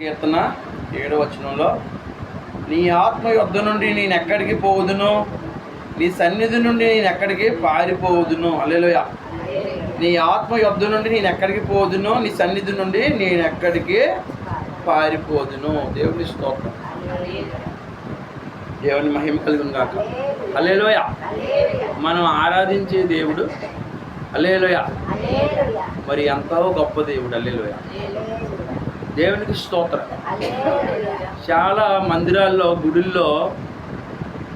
కీర్తన 7వ వచనంలో, నీ ఆత్మ యొద్ద నుండి నేను ఎక్కడికి పోవుదును, నీ సన్నిధి నుండి నేను ఎక్కడికి పారిపోవుదును. హల్లెలూయా. నీ ఆత్మ యొద్ద నుండి నేను ఎక్కడికి పోదును, నీ సన్నిధి నుండి నేను ఎక్కడికి పారిపోదును. దేవుని స్తోత్రం, దేవుని మహిమ కలుగును గాక. హల్లెలూయా. మనం ఆరాధించే దేవుడు హల్లెలూయా మరి ఎంతో గొప్ప దేవుడు. హల్లెలూయా. దేవునికి స్తోత్రం. చాలా మందిరాల్లో, గుడుల్లో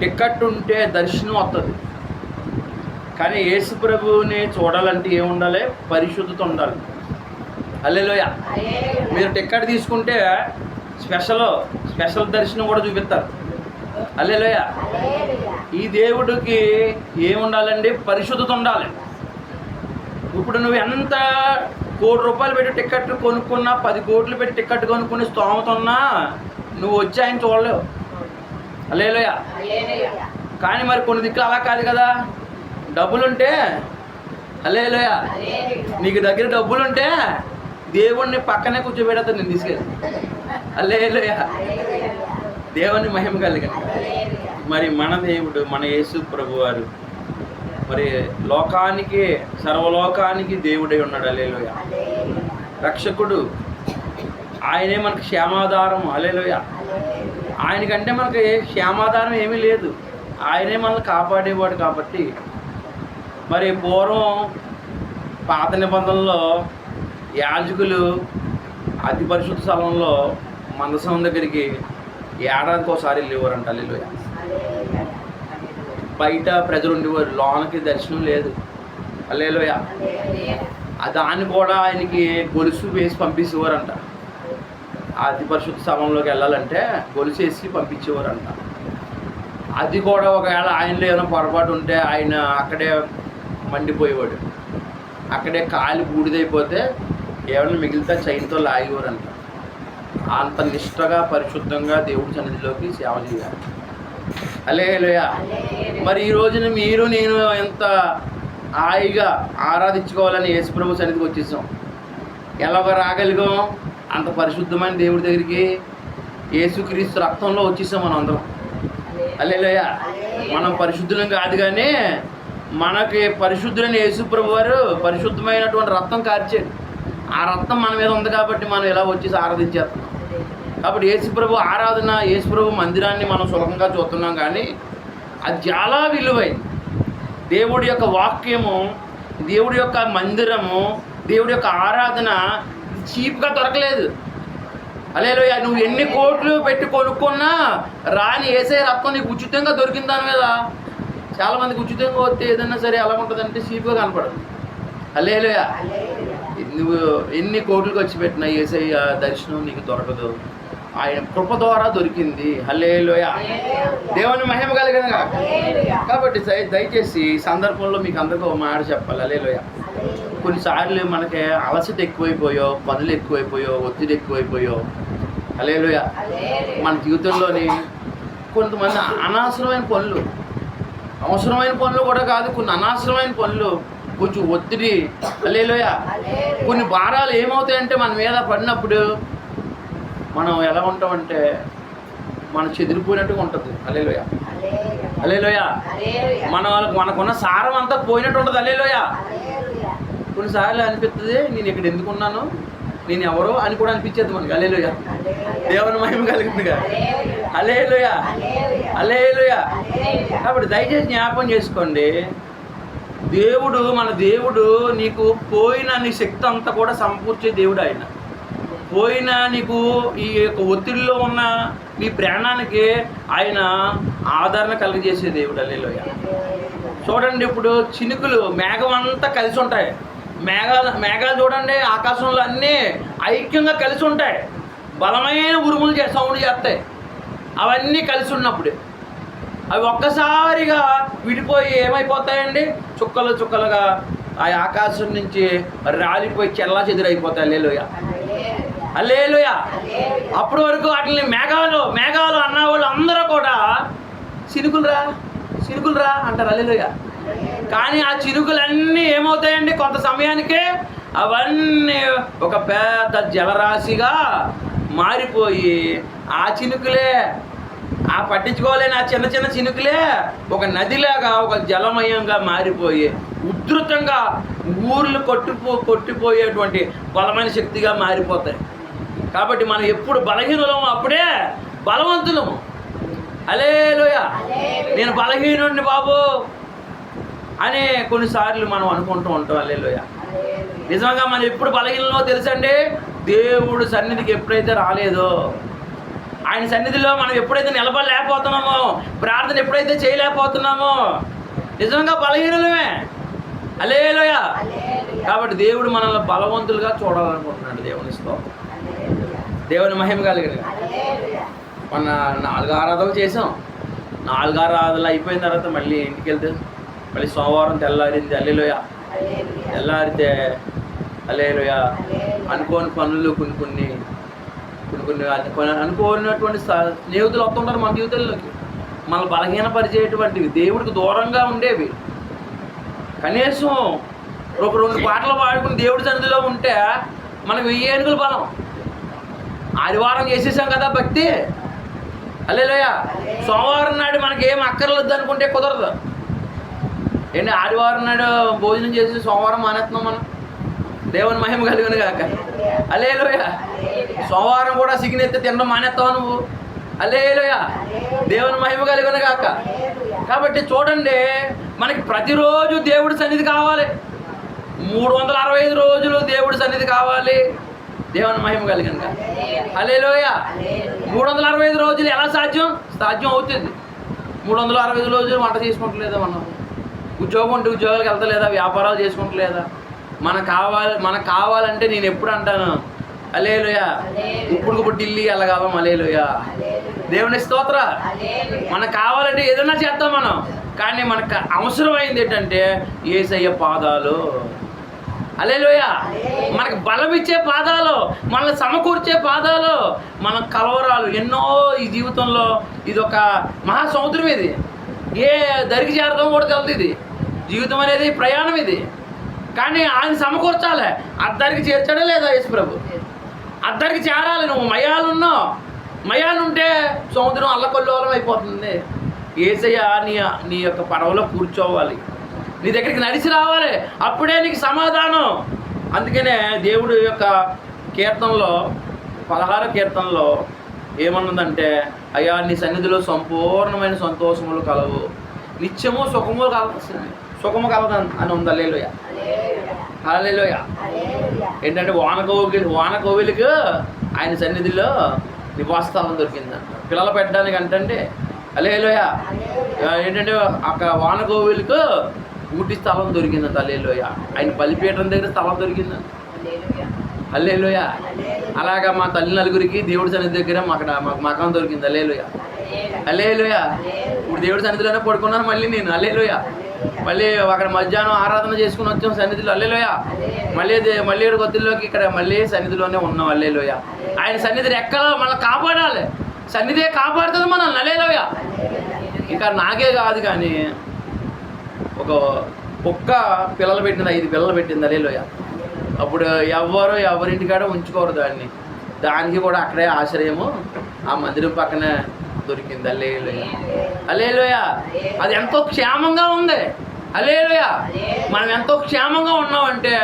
టికెట్ ఉంటే దర్శనం వస్తుంది, కానీ యేసు ప్రభువుని చూడాలంటే ఏముండాలి? పరిశుద్ధత ఉండాలి. హల్లెలూయా. మీరు టికెట్ తీసుకుంటే స్పెషల్ దర్శనం కూడా చూపిస్తారు. హల్లెలూయా. ఈ దేవుడికి ఏముండాలండి? పరిశుద్ధత ఉండాలి. ఇప్పుడు నువ్వు ఎంత ₹1,00,00,000 పెట్టి టికెట్ కొనుక్కున్నా, 10 కోట్లు పెట్టి టికెట్ కొనుక్కుని స్తోమత ఉన్నా నువ్వు వచ్చి ఆయన చూడలేవు. హల్లెలూయా. కానీ మరి కొన్ని దిక్కులు అలా కాదు కదా. డబ్బులుంటే హల్లెలూయా, నీకు దగ్గర డబ్బులుంటే దేవుణ్ణి పక్కనే కూర్చోబెడతాను నేను తీసుకెళ్ళి. హల్లెలూయా. దేవుని మహిమ కలిగను. మరి మన దేవుడు, మన యేసు ప్రభువారు మరి లోకానికి, సర్వలోకానికి దేవుడై ఉన్నాడు. హల్లెలూయా. రక్షకుడు ఆయనే మనకు క్షేమాధారం. హల్లెలూయా. ఆయనకంటే మనకి క్షేమాధారం ఏమీ లేదు. ఆయనే మనల్ని కాపాడేవాడు. కాబట్టి మరి పూర్వం పాత నిబంధనలో యాజకులు అతి పరిశుద్ధ స్థలంలో మందసం దగ్గరికి ఏడాదికి ఒకసారి వెళ్ళేవారంట. హల్లెలూయా. బయట ప్రజలు ఉండేవారు, లోనకి దర్శనం లేదు. హల్లెలూయా. దాన్ని కూడా ఆయనకి గొలుసు వేసి పంపించేవారంట. అతి పరిశుద్ధ స్థలంలోకి వెళ్ళాలంటే గొలుసు వేసి పంపించేవారంట. అది కూడా ఒకవేళ ఆయనలో ఏమైనా పొరపాటు ఉంటే ఆయన అక్కడే మండిపోయేవాడు. అక్కడే కాలి బూడిదైపోతే ఏమైనా మిగిలితే చైన్తో లాగేవారంట. అంత నిష్టగా, పరిశుద్ధంగా దేవుడి సన్నిధిలోకి సేవ చేయాలి. హల్లెలూయా. మరి ఈ రోజున మీరు, నేను ఎంత హాయిగా ఆరాధించుకోవాలని యేసుప్రభు సన్నిధికి వచ్చేసాం. ఎలాగ రాగలిగాం? అంత పరిశుద్ధమైన దేవుడి దగ్గరికి యేసుక్రీస్తు రక్తంలో వచ్చేసాం మనం అందరం. హల్లెలూయా. మనం పరిశుద్ధులం కాదు, కానీ మనకి పరిశుద్ధులైన యేసుప్రభు వారు పరిశుద్ధమైనటువంటి రక్తం కార్చాడు. ఆ రక్తం మన మీద ఉంది కాబట్టి మనం ఇలా వచ్చేసి ఆరాధించేస్తున్నాం. కాబట్టి యేసుప్రభు ఆరాధన, యేసుప్రభు మందిరాన్ని మనం సులభంగా చూస్తున్నాం, కానీ అది చాలా విలువైంది. దేవుడి యొక్క వాక్యము, దేవుడి యొక్క మందిరము, దేవుడి యొక్క ఆరాధన చీప్గా దొరకలేదు. హల్లెలూయా. నువ్వు ఎన్ని కోట్లు పెట్టి కొనుక్కున్నా రాని యేసయ్య రక్తం నీకు ఉచితంగా దొరికిన దాని మీద. చాలామందికి ఉచితంగా వస్తే ఏదన్నా సరే ఎలా ఉంటుందంటే చీప్గా కనపడదు. హల్లెలూయా. నువ్వు ఎన్ని కోట్లు ఖర్చు పెట్టినా యేసయ్య దర్శనం నీకు దొరకదు. ఆయన కృప ద్వారా దొరికింది. హల్లెలూయా. దేవుని మహిమ కలిగిన. కాబట్టి దయచేసి ఈ సందర్భంలో మీకు అందరికీ ఒక మాట చెప్పాలి. హల్లెలూయా. కొన్నిసార్లు మనకి అలసట ఎక్కువైపోయో, పనులు ఎక్కువైపోయో, ఒత్తిడి ఎక్కువైపోయో. హల్లెలూయా. మన జీవితంలోని కొంతమంది అనవసరమైన పనులు, అవసరమైన పనులు కూడా కాదు, కొన్ని అనవసరమైన పనులు, కొంచెం ఒత్తిడి. హల్లెలూయా. కొన్ని భారాలు ఏమవుతాయంటే మన మీద పడినప్పుడు మనం ఎలా ఉంటామంటే మనం చెదిరిపోయినట్టుగా ఉంటుంది. హల్లెలూయా. హల్లెలూయా. మనకున్న సారం అంతా పోయినట్టు ఉంటుంది. హల్లెలూయా. కొన్నిసార్లు అనిపిస్తుంది, నేను ఇక్కడ ఎందుకున్నాను, నేను ఎవరో అని కూడా అనిపించేది మనకి. హల్లెలూయా. దేవుని మహిమ కలిగిందిగా. హల్లెలూయా. హల్లెలూయా. కాబట్టి దయచేసి జ్ఞాపకం చేసుకోండి, దేవుడు, మన దేవుడు నీకు పోయిన నీ శక్తి అంతా కూడా సమకూర్చే దేవుడు. ఆయన పోయిన నీకు ఈ యొక్క ఒత్తిడిలో ఉన్న నీ ప్రాణానికి ఆయన ఆదరణ కలిగజేసే దేవుడు. హల్లెలూయా. చూడండి, ఇప్పుడు చినుకులు, మేఘం అంతా కలిసి ఉంటాయి. మేఘాలు చూడండి, ఆకాశంలో అన్నీ ఐక్యంగా కలిసి ఉంటాయి. బలమైన ఉరుములు సౌండ్ చేస్తాయి. అవన్నీ కలిసి ఉన్నప్పుడు అవి ఒక్కసారిగా విడిపోయి ఏమైపోతాయండి? చుక్కలు చుక్కలుగా ఆ ఆకాశం నుంచి రాలిపోయి చెల్లా చెదిరైపోతాయి. హల్లెలూయా. హల్లెలూయా. అప్పటి వరకు వాటిని మేఘాలు అన్న వాళ్ళు అందరూ కూడా చినుకులురా అంటారు. హల్లెలూయా. కానీ ఆ చినుకులన్నీ ఏమవుతాయండి? కొంత సమయానికే అవన్నీ ఒక పెద్ద జలరాశిగా మారిపోయి ఆ చినుకులే, ఆ పట్టించుకోలేని ఆ చిన్న చిన్న చినుకులే ఒక నదిలాగా, ఒక జలమయంగా మారిపోయి ఉధృతంగా ఊర్లు కొట్టిపోయేటువంటి బలమైన శక్తిగా మారిపోతాయి. కాబట్టి మనం ఎప్పుడు బలహీనులము అప్పుడే బలవంతులము. హల్లెలూయా. నేను బలహీనుడిని బాబు అని కొన్నిసార్లు మనం అనుకుంటూ ఉంటాం. హల్లెలూయా. నిజంగా మనం ఎప్పుడు బలహీనలో తెలుసండి, దేవుడు సన్నిధికి ఎప్పుడైతే రాలేదో, ఆయన సన్నిధిలో మనం ఎప్పుడైతే నిలబడలేకపోతున్నామో, ప్రార్థన ఎప్పుడైతే చేయలేకపోతున్నామో, నిజంగా బలహీనులమే. హల్లెలూయా. కాబట్టి దేవుడు మనల్ని బలవంతులుగా చూడాలనుకుంటున్నాడు. దేవుని స్తోత్రం, దేవుని మహిమ కలిగిన. మొన్న 4 ఆరాధనలు చేసాం. 4 ఆరాధనలు అయిపోయిన తర్వాత మళ్ళీ ఇంటికి వెళ్తే మళ్ళీ సోమవారం తెల్లారింది. హల్లెలూయా. తెల్లారితే హల్లెలూయా అనుకోని పనులు కొన్ని అనుకోనటువంటి స్నేహితులు వస్తుంటారు మన జీవితంలోకి, మనల్ని బలహీనపరిచేటువంటివి, దేవుడికి దూరంగా ఉండేవి. కనీసం ఒక 2 పాటలు పాడుకుని దేవుడి సన్నిధిలో ఉంటే మనకు 1000 ఏనుగుల బలం. ఆదివారం చేసేసాం కదా భక్తి. హల్లెలూయా. సోమవారం నాడు మనకి ఏం అక్కర్లేదు అనుకుంటే కుదరదు. ఏంటి, ఆదివారం నాడు భోజనం చేసి సోమవారం మానేస్తున్నాం మనం. దేవుని మహిమ కలిగిన కాక. హల్లెలూయా. సోమవారం కూడా సిగ్నెత్తి తినడం మానేస్తావు నువ్వు. హల్లెలూయా. దేవుని మహిమ కలిగిన కాక. కాబట్టి చూడండి, మనకి ప్రతిరోజు దేవుడి సన్నిధి కావాలి. 365 రోజులు దేవుడి సన్నిధి కావాలి. దేవుని మహిమ కలిగిన కాక. హల్లెలూయా. 365 రోజులు ఎలా సాధ్యం అవుతుంది. 365 రోజులు వంట చేసుకుంటలేదా, మనం ఉద్యోగం ఉంటే ఉద్యోగాలకు వెళ్తలేదా, వ్యాపారాలు చేసుకుంటలేదా? మనకు కావాలంటే నేను ఎప్పుడు అంటాను హల్లెలూయా, ఇప్పుడు ఢిల్లీ వెళ్ళగలం. హల్లెలూయా. దేవుని స్తోత్ర. మనకు కావాలంటే ఏదైనా చేద్దాం మనం, కానీ మనకు అవసరమైంది ఏంటంటే యేసయ్య పాదాలు. హల్లెలూయా. మనకు బలం ఇచ్చే పాదాలు, మనల్ని సమకూర్చే పాదాలు. మన కలవరాలు ఎన్నో ఈ జీవితంలో, ఇది ఒక మహాసముద్రం. ఇది ఏ దరికి చేరదాం కూడా తెలుదు. ఇది జీవితం అనేది ప్రయాణం. ఇది కానీ ఆయన సమకూర్చాలి. అద్దరికి చేర్చాడా లేదా యేసు ప్రభు? అద్దరికి చేరాలి. నువ్వు మయాలుంటే సముద్రం అల్లకొల్లోలం అయిపోతుంది. యేసయ్య నీ యొక్క పడవలో కూర్చోవాలి, నీ దగ్గరికి నడిచి రావాలి, అప్పుడే నీకు సమాధానం. అందుకనే దేవుడు యొక్క కీర్తనలో 16వ కీర్తనలో ఏమన్నదంటే, అయ్యా నీ సన్నిధిలో సంపూర్ణమైన సంతోషములు కలవు, నిత్యము సుఖము కలదు అని ఉంది. హల్లెలూయా. హల్లెలూయా. ఏంటంటే వానకోవిలికి ఆయన సన్నిధిలో నివాసస్థలం దొరికిందంట, పిల్లలు పెట్టడానికి అంటే. హల్లెలూయా. ఏంటంటే అక్కడ వానకోవిలికి ఊటి స్థలం దొరికిందంట. హల్లెలూయా. ఆయన బలిపీఠం దగ్గర స్థలం దొరికిందంట. హల్లెలూయా. అలాగా మా తల్లి నలుగురికి దేవుడి సన్నిధి దగ్గర మాకు మకాం దొరికింది. హల్లెలూయా. హల్లెలూయా. ఇప్పుడు దేవుడి సన్నిధిలోనే పడుకున్నాను మళ్ళీ నేను. హల్లెలూయా. మళ్ళీ అక్కడ మధ్యాహ్నం ఆరాధన చేసుకుని వచ్చాం సన్నిధిలో. హల్లెలూయా. మళ్ళీ కొద్దిలోకి ఇక్కడ మళ్ళీ సన్నిధిలోనే ఉన్నాం. హల్లెలూయా. ఆయన సన్నిధి రెక్కలో మనల్ని కాపాడాలి. సన్నిధే కాపాడుతుంది మనల్ని. హల్లెలూయా. ఇంకా నాకే కాదు కానీ ఒక కుక్క పిల్లలు పెట్టింది, 5 పిల్లలు పెట్టింది. హల్లెలూయా. అప్పుడు ఎవరింటికాడ ఉంచుకోరు దానికి కూడా అక్కడే ఆశ్రయము ఆ మందిరం పక్కనే దొరికింది. హల్లెలూయా. హల్లెలూయా. అది ఎంతో క్షేమంగా ఉంది. హల్లెలూయా. మనం ఎంతో క్షేమంగా ఉన్నామంటే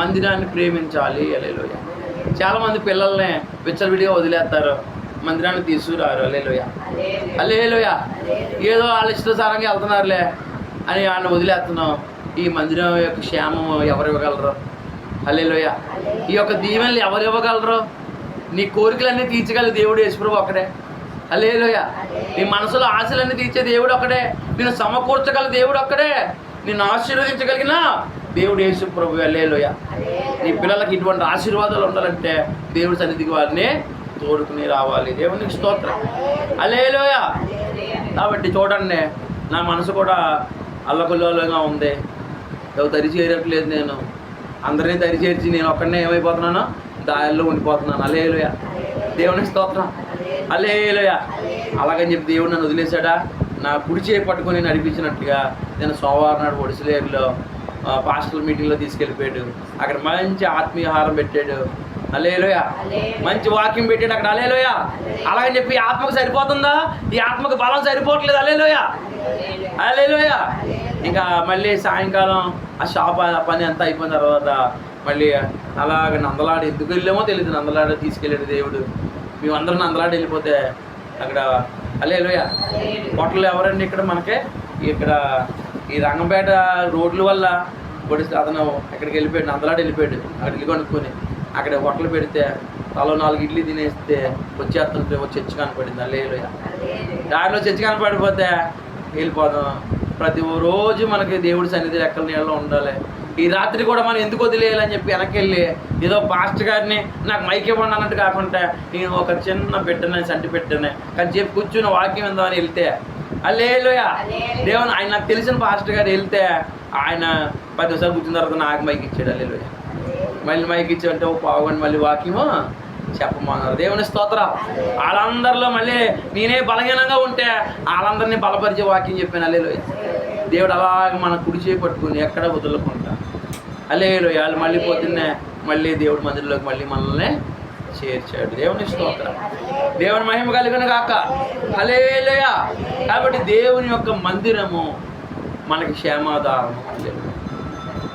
మందిరాన్ని ప్రేమించాలి. హల్లెలూయా. చాలామంది పిల్లల్ని విచ్చలవిడిగా వదిలేస్తారు, మందిరాన్ని తీసుకురారు. హల్లెలూయా. హల్లెలూయా. ఏదో వాళ్ళ ఇష్టాసారంగా వెళ్తున్నారులే అని వాళ్ళని వదిలేస్తున్నాం. ఈ మందిరం యొక్క క్షేమం ఎవరు ఇవ్వగలరు? హల్లెలూయా. ఈ యొక్క దీవెనలు ఎవరు ఇవ్వగలరు? నీ కోరికలన్నీ తీర్చగల దేవుడు యేసు ప్రభు ఒక్కడే. హల్లెలూయా. నీ మనసులో ఆశలన్నీ తీర్చే దేవుడు ఒక్కడే. నిన్ను సమకూర్చగల దేవుడు ఒక్కడే. నిన్ను ఆశీర్వదించగలిగిన దేవుడు యేసు ప్రభు. హల్లెలూయా. నీ పిల్లలకి ఇటువంటి ఆశీర్వాదాలు ఉండాలంటే దేవుడి సన్నిధికి వారిని తోడుకుని రావాలి. దేవునికి స్తోత్రం. హల్లెలూయా. కాబట్టి చూడండి, నా మనసు కూడా అల్లకల్లోలంగా ఉంది. ఎవరు దరి చేరట్లేదు. నేను అందరినీ దరి చేర్చి నేను ఒక్కడనే ఏమైపోతున్నానో దారిలో ఉండిపోతున్నాను. హల్లెలూయా. దేవునికి స్తోత్రం. హల్లెలూయా. అలాగని చెప్పి దేవుడు నన్ను వదిలేశాడా? నా కుడి చేయి పట్టుకొని నడిపించినట్టుగా నేను సోమవారం నాడు ఒడిసిలేరులో పాస్టల్ మీటింగ్లో తీసుకెళ్ళిపోయాడు. అక్కడ మంచి ఆత్మీయ ఆహారం పెట్టాడు. హల్లెలూయా. మంచి వాక్యం పెట్టాడు అక్కడ. హల్లెలూయా. అలాగని చెప్పి ఈ ఆత్మకు సరిపోతుందా? ఈ ఆత్మకు బలం సరిపోవట్లేదు. హల్లెలూయా. హల్లెలూయా. ఇంకా మళ్ళీ సాయంకాలం ఆ షాప్ పని అంతా అయిపోయిన తర్వాత మళ్ళీ అలాగ నందలాడ ఎందుకు వెళ్ళామో తెలియదు, నందలాడ తీసుకెళ్ళాడు దేవుడు. మేమందరం నందలాడ వెళ్ళిపోతే అక్కడ హల్లెలూయా హోటల్ ఎవరండి ఇక్కడ మనకే ఇక్కడ ఈ రంగంపేట రోడ్ల వల్ల పొడిస్తే అతను ఎక్కడికి వెళ్ళిపోయాడు, నందలాడ వెళ్ళిపోయాడు. అక్కడ ఇల్లు కొనుక్కొని అక్కడ హోటల్ పెడితే తలో 4 ఇడ్లీ తినేస్తే వచ్చేస్తుంటే చర్చి కనపడింది. హల్లెలూయా. దారిలో చర్చి కనపడిపోతే వెళ్ళిపోదాం. ప్రతి రోజు మనకి దేవుడి సన్నిధి రెక్కల నీళ్ళలో ఉండాలి. ఈ రాత్రి కూడా మనం ఎందుకు వదిలేయాలని చెప్పి వెనక్కి వెళ్ళి ఏదో పాస్టర్ గారిని నాకు మైక్ ఇవ్వండి అన్నట్టు కాకుండా నేను ఒక చిన్న పెట్టనే సంటి పెట్టనే కానీ చెప్పి కూర్చుని వాక్యం ఉందామని వెళ్తే హల్లెలూయా దేవుని ఆయన నాకు తెలిసిన పాస్టర్ గారు వెళ్తే ఆయన 10 నిమిషాలు కూర్చున్న తర్వాత నాకు మైక్ ఇచ్చాడు. హల్లెలూయా. మళ్ళీ మైక్ ఇచ్చాడంటే ఒక పావుగంట మళ్ళీ వాక్యము చెప్పమన్నారు. దేవుని స్తోత్రం. వాళ్ళందరిలో మళ్ళీ నేనే బలహీనంగా ఉంటే వాళ్ళందరినీ బలపరిచే వాక్యం చెప్పాను. హల్లెలూయా. దేవుడు అలాగ మన కుడి చేయి పట్టుకుని ఎక్కడ వదులుకుంటా. హల్లెలూయా. మళ్ళీ పొద్దున్నే మళ్ళీ దేవుడి మందిరంలోకి మళ్ళీ మనల్ని చేర్చాడు. దేవుని స్తోత్రం. దేవుని మహిమ కలిగిన గాక. హల్లెలూయా. కాబట్టి దేవుని యొక్క మందిరము మనకి క్షేమాధారము.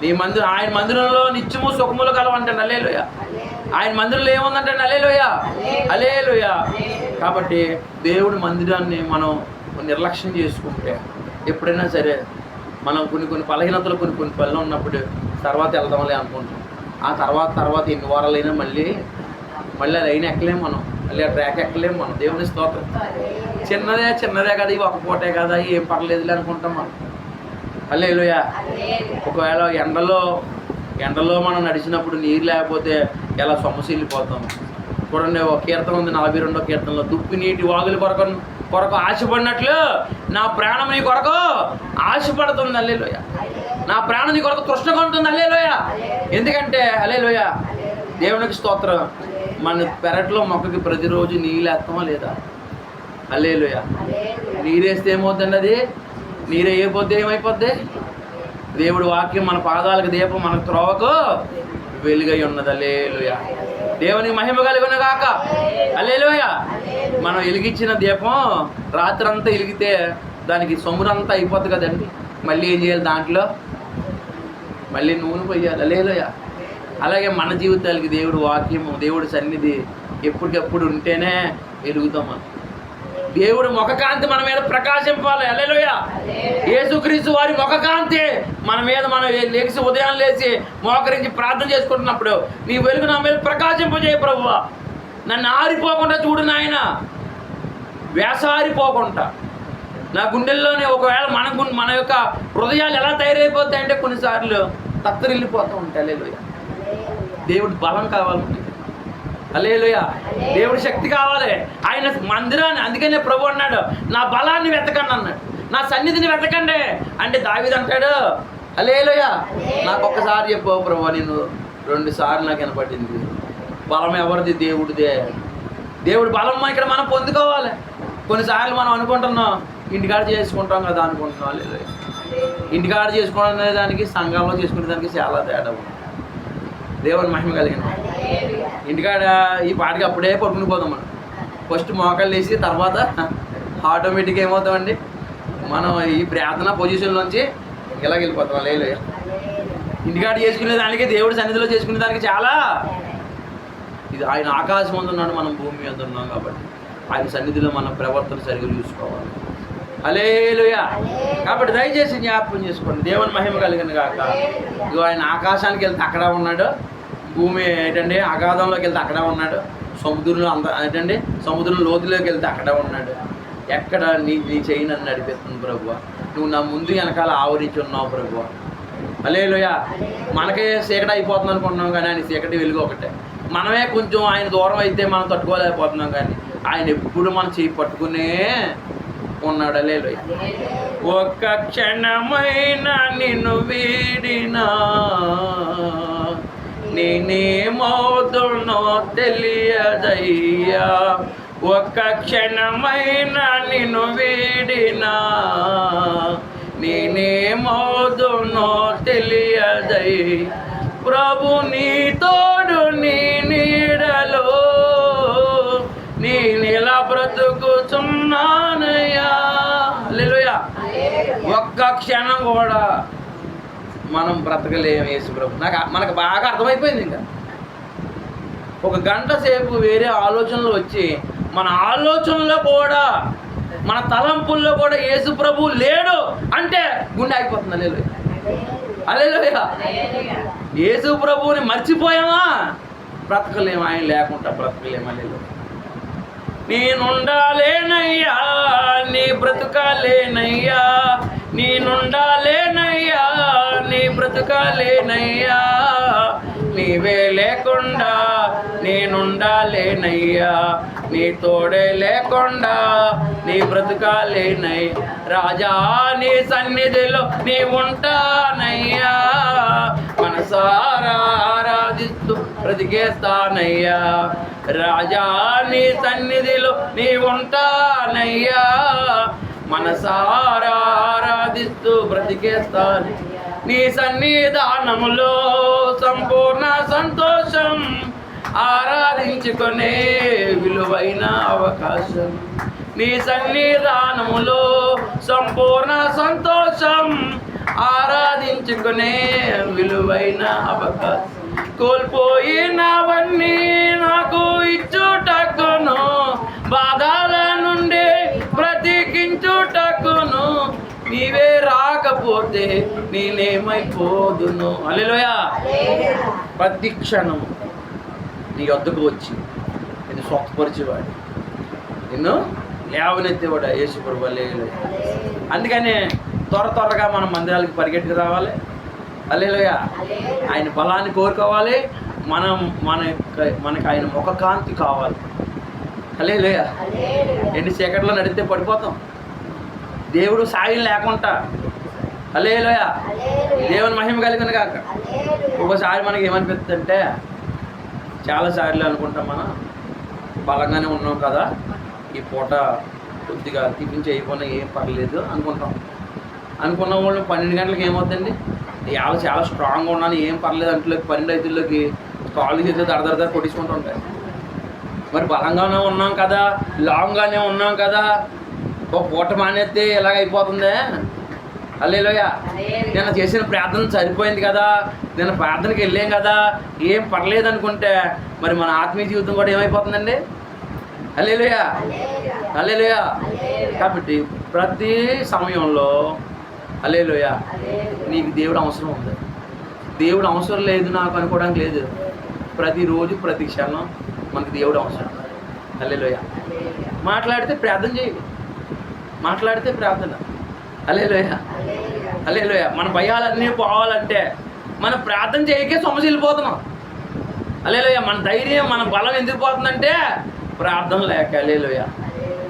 ఈ మందిరం ఆయన మందిరంలో నిత్యము సుఖములు కలవంటండి. హల్లెలూయా. ఆయన మందిరంలో ఏముందంటే హల్లెలూయా. హల్లెలూయా. కాబట్టి దేవుడి మందిరాన్ని మనం నిర్లక్ష్యం చేసుకుంటే ఎప్పుడైనా సరే మనం కొన్ని బలహీనతలు కొన్ని పనులు ఉన్నప్పుడు తర్వాత వెళ్దాంలే అనుకుంటాం. ఆ తర్వాత ఎన్ని వారాలైనా మళ్ళీ అది అయినా ఎక్కలేము మనం, మళ్ళీ ఆ ట్రాక్ ఎక్కలేము మనం. దేవుని స్తోత్రం. చిన్నదే కదా, ఇవి ఒక పూటే కదా, ఏం పర్లేదులే అనుకుంటాం మనం. హల్లెలూయా. ఒకవేళ ఎండలో మనం నడిచినప్పుడు నీరు లేకపోతే ఎలా సొమ్మసిల్లిపోతాం. చూడండి, ఒక కీర్తన ఉంది 42వ కీర్తనలో, దుప్పి నీటి వాగుల కొరకు ఆశపడినట్లు నా ప్రాణం నీ కొరకు ఆశపడుతుంది. హల్లెలూయా. నా ప్రాణం నీ కొరకు తృష్ణగా ఉంటుంది. హల్లెలూయా. ఎందుకంటే హల్లెలూయా దేవునికి స్తోత్రం. మన పెరట్లో మొక్కకి ప్రతిరోజు నీళ్ళు వేస్తామా లేదా? హల్లెలూయా. నీరేస్తే ఏమవుతుంది? అది నీరు వేయకపోతే ఏమైపోద్ది? దేవుడి వాక్యం మన పాదాలకు దీపం, మన త్రోవకు వెలుగై ఉన్నది. హల్లెలూయా. దేవునికి మహిమ కలుగును గాక. హల్లెలూయా. మనం వెలిగించిన దీపం రాత్రంతా వెలిగితే దానికి సొమ్మురంతా అయిపోద్ది కదండి. మళ్ళీ ఏం చేయాలి? దాంట్లో మళ్ళీ నూనె పోయాలి. హల్లెలూయా. అలాగే మన జీవితాలకి దేవుడు వాక్యము, దేవుడి సన్నిధి ఎప్పటికప్పుడు ఉంటేనే వెలుగుతాం మనం. దేవుడు ముఖకాంతి మన మీద ప్రకాశింపాలి. హల్లెలూయా. యేసుక్రీస్తు వారి ముఖకాంతి మన మీద, మనం లేచి ఉదయం లేచి మోకరించి ప్రార్థన చేసుకుంటున్నప్పుడు నీ వెలుగు నా మీద ప్రకాశింపజేయ ప్రభువా. నన్ను ఆరిపోకుండా చూడు నాయన, వేసారిపోకుండా. నా గుండెల్లోనే ఒకవేళ మన యొక్క హృదయాలు ఎలా తయారైపోతాయంటే కొన్నిసార్లు తత్తరిల్లిపోతూ ఉంటాయి. హల్లెలూయా. దేవుడి బలం కావాలి. హల్లెలూయా. దేవుడి శక్తి కావాలి. ఆయన మందిరాన్ని, అందుకనే ప్రభు అన్నాడు నా బలాన్ని వెతకండి అన్నాడు, నా సన్నిధిని వెతకండి అంటే. దావీదు అంటాడు హల్లెలూయా నాకు ఒక్కసారి చెప్పు ప్రభు, నేను 2 సార్లు నాకు వినపడింది. బలం ఎవరిది? దేవుడిదే. దేవుడి బలం ఇక్కడ మనం పొందుకోవాలి. కొన్నిసార్లు మనం అనుకుంటున్నాం ఇంటికాడ చేసుకుంటాం కదా అనుకుంటున్నాం. హల్లెలూయా. ఇంటికాడ చేసుకునే దానికి సంఘంలో చేసుకునే దానికి చాలా తేడా ఉంది. దేవుని మహిమ కలిగిన ఇంటికాడ ఈ పాటికి అప్పుడే పడుకుని పోదాం మనం. ఫస్ట్ మోకాళ్ళు వేసి తర్వాత ఆటోమేటిక్గా ఏమవుతామండి, మనం ఈ ప్రార్థన పొజిషన్లోంచి ఇలా వెళ్ళిపోతాం. హల్లెలూయా. ఇంటికాడ చేసుకునే దానికి, దేవుడి సన్నిధిలో చేసుకునే దానికి చాలా ఇది. ఆయన ఆకాశం మీద ఉన్నాడు, మనం భూమి మీద ఉన్నాం. కాబట్టి ఆయన సన్నిధిలో మన ప్రవర్తన సరిగ్గా చూసుకోవాలి. హల్లెలూయా. కాబట్టి దయచేసి జ్ఞాపకం చేసుకోండి. దేవుని మహిమ కలిగిన గాక. ఇగో ఆయన ఆకాశానికి వెళ్తే అక్కడ ఉన్నాడు, భూమి ఏంటంటే అగాధంలోకి వెళ్తే అక్కడ ఉన్నాడు, సముద్రంలో ఏంటంటే సముద్రం లోతులోకి వెళ్తే అక్కడ ఉన్నాడు. ఎక్కడ నీ చెయ్యి నన్ను నడిపిస్తుంది ప్రభువా, నువ్వు నా ముందు వెనకాల ఆవరించి ఉన్నావు ప్రభువా. హల్లెలూయా. మనకే చీకటి అయిపోతుంది అనుకుంటున్నాం కానీ ఆయన చీకటి వెలుగు ఒకటే. మనమే కొంచెం ఆయన దూరం అయితే మనం తట్టుకోలేకపోతున్నాం కానీ ఆయన ఎప్పుడు మన చేయి పట్టుకునే ఉన్నాడు. హల్లెలూయా. ఒక్క క్షణమైన నిన్ను వీడినా నేనేమవుతున్నో తెలియదయ్యా. ఒక్క క్షణమైన నిన్ను వీడినా నేనేమవుతున్నో తెలియదయ్యా. ప్రభు నీ తోడు నీ బ్రతుకుచున్నానయ్యా. హల్లెలూయా. ఒక్క క్షణం కూడా మనం బ్రతకలేము యేసు ప్రభు. మనకు బాగా అర్థమైపోయింది. ఇంకా ఒక గంట సేపు వేరే ఆలోచనలు వచ్చి మన ఆలోచనలో కూడా మన తలంపుల్లో కూడా యేసు ప్రభు లేడు అంటే గుండె ఆగిపోతుంది. హల్లెలూయా. హల్లెలూయా. యేసు ప్రభువుని మర్చిపోయామా, బ్రతకలేము. ఆయన లేకుండా బ్రతకలేము. హల్లెలూయా. నేనుండాలేనయ్యా, నీ బ్రతుకాలేనయ్యా, నేనుండాలేనయ్యా, నీ బ్రతుకాలేనయ్యా, నీవే లేకుండా నేనుండాలేనయ్యా, నీ తోడే లేకుండా నీ బ్రతుకాలేనయ్యా. రాజా నీ సన్నిధిలో నీ ఉంటానయ్యా, మనసారా ఆరాధిస్తూ బ్రతికేస్తానయ్యా. రాజా నీ సన్నిధిలో నీ ఉంటానయ్యా, మనసారా ఆరాధిస్తూ బ్రతికేస్తాను. నీ సన్నిధానములో సంపూర్ణ సంతోషం, ఆరాధించుకునే విలువైన అవకాశం. నీ సన్నిధానములో సంపూర్ణ సంతోషం, ఆరాధించుకునే విలువైన అవకాశం. కోల్పోయినవన్నీ నాకు ఇచ్చుటకును, బాధల నుండి బ్రతికించుటకును, నీవే రాకపోతే నేనేమైపోదును. హల్లెలూయా. ప్రతి క్షణం నీ వద్దకు వచ్చి నిన్ను స్వస్థపరిచేవాడు, నిన్ను లేవనెత్తేవాడు యేసు ప్రభువు. హల్లెలూయా. అందుకనే త్వరగా మనం మందిరాలకు పరిగెట్టుకు రావాలి. హల్లెలూయా. ఆయన బలాన్ని కోరుకోవాలి. మనకి ఆయన ముఖ కాంతి కావాలి. హల్లెలూయా. ఎన్ని సెకండ్లో నడిస్తే పడిపోతాం దేవుడు సాయం లేకుండా. హల్లెలూయా. దేవుని మహిమ కలిగిన కాక. ఒకసారి మనకి ఏమనిపిస్తుంది అంటే, చాలాసార్లు అనుకుంటాం మనం బలంగానే ఉన్నాం కదా, ఈ పూట కొద్దిగా టిఫిన్ చేయకుండా ఏం పర్లేదు అనుకుంటాం. అనుకున్న వాళ్ళు 12 గంటలకు ఏమవుతుందండి, ఇవాళ చాలా స్ట్రాంగ్గా ఉన్నాను ఏం పర్లేదు అంట్లోకి 12 కాళ్ళు చేసి దడదడ కొట్టించుకుంటూ ఉంటాయి. మరి బలంగానే ఉన్నాం కదా, లాంగ్గానే ఉన్నాం కదా, ఒక పూట మానేస్తే ఇలాగ అయిపోతుందే. హల్లెలూయా. నేను చేసిన ప్రార్థన సరిపోయింది కదా, నేను ప్రార్థనకి వెళ్ళాం కదా, ఏం పర్లేదు అనుకుంటే మరి మన ఆత్మీయ జీవితం కూడా ఏమైపోతుందండి. హల్లెలూయా. హల్లెలూయా. కాబట్టి ప్రతి సమయంలో హల్లెలూయా నీకు దేవుడు అవసరం ఉంది. దేవుడు అవసరం లేదు నాకు అనుకోవడానికి లేదు. ప్రతిరోజు ప్రతి క్షణం మనకు దేవుడు అవసరం. హల్లెలూయా. మాట్లాడితే ప్రార్థన చేయి, మాట్లాడితే ప్రార్థన. హల్లెలూయా. హల్లెలూయా. మన భయాలన్నీ పోవాలంటే మనం ప్రార్థన చేయకే సమస్య వెళ్ళిపోతున్నాం. హల్లెలూయా. మన ధైర్యం మన బలం ఎందుకు పోతుందంటే ప్రార్థన లేక. హల్లెలూయా.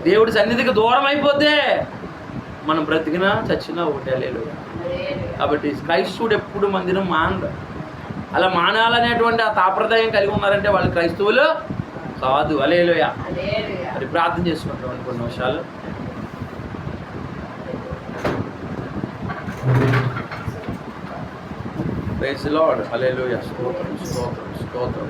దేవుడి సన్నిధికి దూరం అయిపోతే మనం బ్రతికినా చచ్చినా ఒకటే. హల్లెలూయా. కాబట్టి క్రైస్తవుడు ఎప్పుడు మందిరం మానడు. అలా మానాలనేటువంటి ఆ తాపత్రయం కలిగి ఉన్నారంటే వాళ్ళు క్రైస్తవులు కాదు. హల్లెలూయా. మరి ప్రార్థన చేసుకుంటాం కొన్ని నిమిషాలు. Praise the Lord. హల్లెలూయా. స్తోత్రం స్తోత్రం స్తోత్రం.